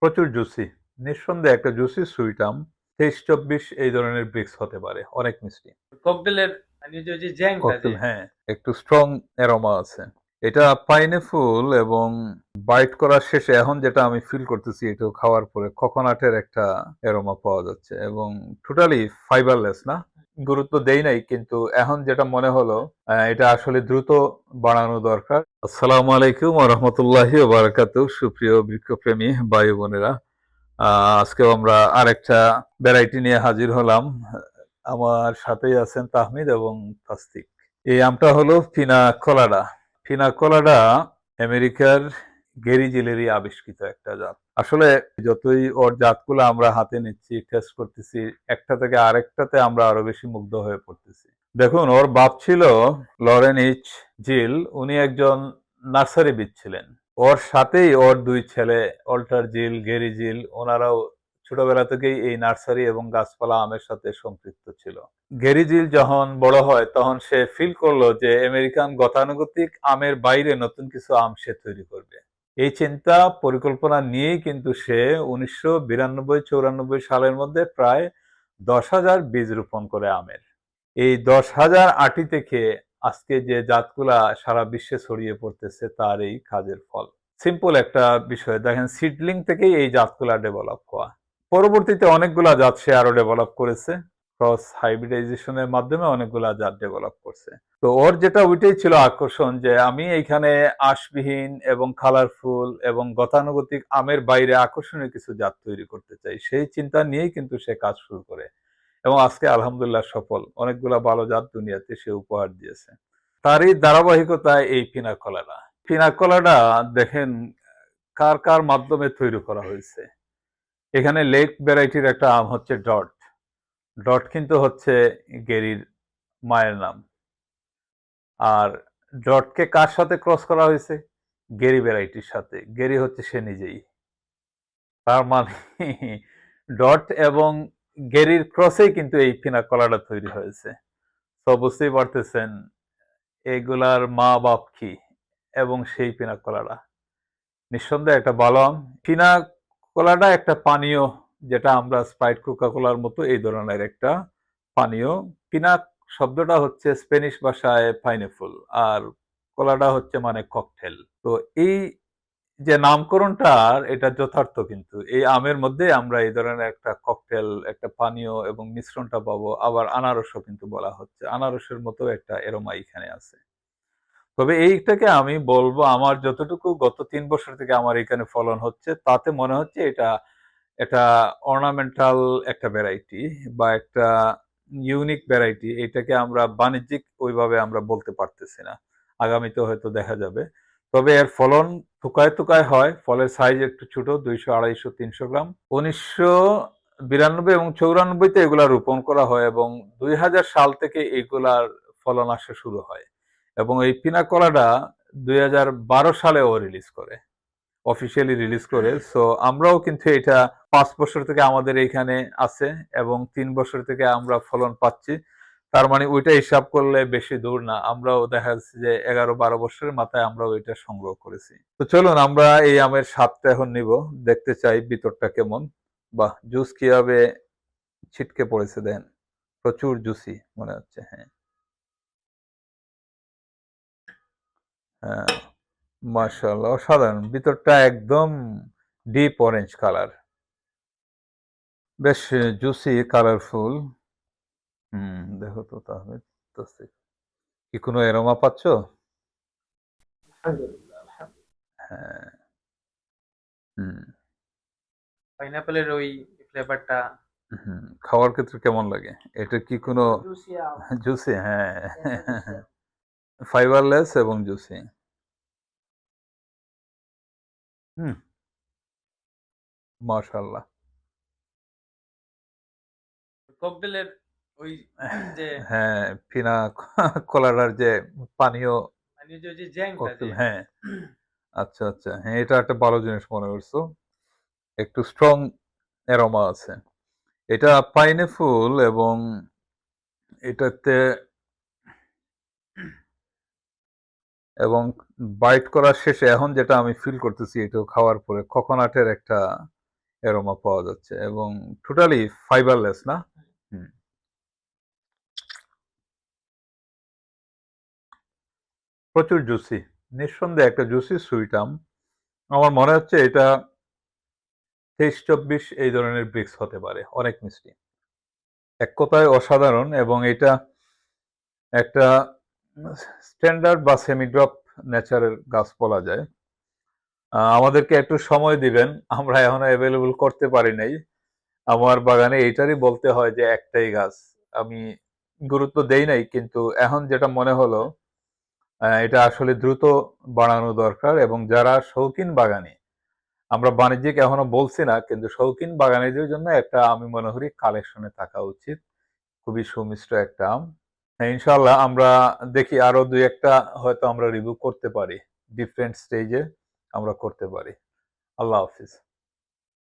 প্রচুর জুসি। নিঃসন্দেহে একটা জুসি সুইট আম 23-24 এই ধরনের ব্রিক্স হতে পারে, অনেক মিষ্টি। ককটেলের মানে যে জ্যাংটা যে ককটেল, হ্যাঁ, একটু স্ট্রং অ্যারোমা আছে। এটা পাইনঅ্যাপল এবং বাইট করার শেষে এখন যেটা আমি ফিল করতেছি, এটা খাওয়ার পরে কোকোনাটের একটা অ্যারোমা পাওয়া যাচ্ছে এবং টোটালি ফাইবারলেস না। গুরুত্ব দেই নাই, কিন্তু এখন যেটা মনে হলো এটা আসলে দ্রুত বাড়ানো দরকার। আসসালামু আলাইকুম ওয়া রাহমাতুল্লাহি ওয়া বারাকাতুহু। সুপ্রিয় বৃক্ষপ্রেমী ভাই বোনেরা, আজকেও আমরা আরেকটা ভ্যারাইটি নিয়ে হাজির হলাম। আমার সাথেই আছেন তাহমিদ এবং তাসদিক। এই আমটা হলো পিনা কলাডা। পিনা কলাডা আমেরিকার গেরি জিলেরই আবিষ্কৃত একটা জাত। আসলে যতই ওর জাতগুলো আমরা হাতে নিচ্ছি, টেস্ট করতেছি, একটা থেকে আরেকটাতে আমরা আরো বেশি মুগ্ধ হয়ে পড়তেছি। দেখুন, ওর বাপ ছিল লরেন এইচ জিল। উনি একজন নার্সারিবিদ ছিলেন। ওর সাথেই ওর দুই ছেলে অল্টার জিল, গেরি জিল, ওনারাও ছোটবেলা থেকেই এই নার্সারি এবং গাছপালা আমের সাথে সম্পৃক্ত ছিল। গেরি জিল যখন বড় হয় তখন সে ফিল করলো যে আমেরিকান গতানুগতিক আমের বাইরে নতুন কিছু আম সে তৈরি করবে। এই চিন্তা পরিকল্পনা নিয়েই কিন্তু সে 1992-94 সালের মধ্যে প্রায় 10,000 বীজ রোপণ করে আমের। এই 10,000 আটি থেকে আজকে যে জাতগুলা সারা বিশ্বে ছড়িয়ে পড়তেছে তার এই কাজের ফল। সিম্পল একটা বিষয় দেখেন, সিডলিং থেকেই এই জাতগুলা ডেভেলপ হওয়া। পরবর্তীতে অনেকগুলা জাত সে আরো ডেভেলপ করেছে, ক্রস হাইব্রিডাইজেশনের মাধ্যমে অনেকগুলা জাত ডেভেলপ করছে। তো ওর যেটা ওইটাই ছিল আকর্ষণ, যে আমি এইখানে আঁশবিহীন এবং কালারফুল এবং গতানুগতিক আমের বাইরে আকর্ষণীয় কিছু জাত তৈরি করতে চাই। সেই চিন্তা নিয়েই কিন্তু সে কাজ শুরু করে এবং আজকে আলহামদুলিল্লাহ সফল। অনেকগুলা ভালো জাত দুনিয়াতে সে উপহার দিয়েছে। তারই ধারাবাহিকতায় এই পিনা কলাডা। পিনা কলাডা দেখেন কার কার মাধ্যমে তৈরি করা হয়েছে। এখানে লেট ভ্যারাইটির একটা আম হচ্ছে ডট। ডট কিন্তু হচ্ছে গেরির মায়ের নাম। আর ডটকে কার সাথে ক্রস করা হয়েছে? গেরি ভ্যারাইটির সাথে। গেরি হচ্ছে সে নিজেই। তার মানে ডট এবং গেরির ক্রসেই কিন্তু এই পিনা কলাডা তৈরি হয়েছে। তো বুঝতেই পারতেছেন এগুলার মা বাপ কি, এবং সেই পিনা কলাডা নিঃসন্দেহে একটা ভালো আম। পিনা কলাডা একটা পানীয়, যেটা আমরা স্প্রাইট, কোকা কোলার মতো এই ধরনের একটা পানীয়। পিনা শব্দটা হচ্ছে স্পেনিশ ভাষায় পাইনঅ্যাপল, আর কলাডা হচ্ছে মানে ককটেল। তো এই যে নামকরণটার এটা যথার্থ, কিন্তু এই আমের মধ্যে আমরা এই ধরনের একটা ককটেল, একটা পানীয় এবং মিশ্রণটা পাবো। আবার আনারসও কিন্তু বলা হচ্ছে, আনারসের মতো একটা এরোমা এখানে আছে। তবে এইটাকে আমি বলবো, আমার যতটুকু গত 3 বছর থেকে আমার এখানে ফলন হচ্ছে তাতে মনে হচ্ছে এটা এটা অর্নামেন্টাল একটা ভ্যারাইটি বা একটা ইউনিক ভ্যারাইটি। এটাকে আমরা বাণিজ্যিক ওইভাবে আমরা বলতে পারতেছি না। আগামীতে হয়তো দেখা যাবে। তবে এর ফলন থোকায় থোকায় হয়, ফলের সাইজ একটু ছোট, 200, 250, 300 গ্রাম। 1992 এবং 94-তে এগুলা রোপণ করা হয় এবং 2000 সাল থেকে এগুলার ফলন আসা শুরু হয় এবং এই পিনা কলাডা 2012 সালে ও রিলিজ করে, অফিসিয়ালি রিলিজ করে। সো আমরাও কিন্তু এটা 5 বছর থেকে আমাদের এইখানে আছে এবং 3 বছর থেকে আমরা ফলন পাচ্ছি। তার মানে ওইটা হিসাব করলে বেশি দূর না, আমরাও দেখা যাচ্ছে যে 11-12 বছরের মাথায় আমরাও এটা সংগ্রহ করেছি। তো চলুন আমরা এই আমের স্বাদটা এখন নিব, দেখতে চাই ভিতরটা কেমন। বাহ, জুস কিভাবে ছিটকে পড়েছে দেন, প্রচুর জুসি মনে হচ্ছে। হ্যাঁ, হ্যাঁ, মাশাআল্লাহ, অসাধারণ। ভিতরটা একদম ডিপ অরেঞ্জ কালার, বেশ জুসি, কালারফুল। দেখো তো তাহলে কি কোনো এরোমা পাচ্ছ? আলহামদুলিল্লাহ, আলহামদুলিল্লাহ। হ্যাঁ। হুম। পাইনাপেলের ওই ফ্লেভারটা খাওয়ার ক্ষেত্রে কেমন লাগে? এটা কি কোনো জুসি আম, জুসি? হ্যাঁ, জুসি আম। ফাইবারলেস এবং জুসি। হুম, মাশাআল্লাহ। ককটেলের ওই যে হ্যাঁ, পিনা কলাডার যে পানীয় মানে যে জ্যাংটা ককটেল, যে হ্যাঁ। আচ্ছা, আচ্ছা, হ্যাঁ, এটা একটা ভালো জিনিস মনে করছো। একটু স্ট্রং অ্যারোমা আছে। এটা পাইনঅ্যাপল এবং এটাতে এবং বাইট করার শেষে এখন যেটা আমি ফিল করতেছি, এটা খাওয়ার পরে কোকোনাটের একটা অ্যারোমা পাওয়া যাচ্ছে এবং টোটালি ফাইবারলেস না। হুম। প্রচুর জুসি, নিঃসন্দেহে একটা জুসি সুইট আম। আমার মনে হচ্ছে এটা 23-24 এই ধরনের ব্রিক্স হতে পারে, অনেক মিষ্টি, এক কথায় অসাধারণ। এবং এটা একটা স্ট্যান্ডার্ড বা সেমি ড্রপ নেচারের গাছ বলা যায়। আমাদেরকে একটু সময় দিবেন, আমরা এখনো অ্যাভেলেবল করতে পারি নাই। আমার বাগানে এইটারই বলতে হয় যে একটাই গাছ, আমি গুরুত্ব দেই নাই, কিন্তু এখন যেটা মনে হলো এটা আসলে দ্রুত বাড়ানো দরকার। এবং যারা শৌখিন বাগানি, আমরা বাণিজ্যিক এখনো বলছি না, কিন্তু শৌখিন বাগানীদের জন্য একটা আমি মনে করি কালেকশনে থাকা উচিত। খুবই সুমিষ্ট একটা আম। হ্যাঁ, ইনশাআল্লাহ আমরা দেখি আরো দুই একটা হয়তো আমরা রিভিউ করতে পারি, ডিফারেন্ট স্টেজে আমরা করতে পারি। আল্লাহ হাফিজ।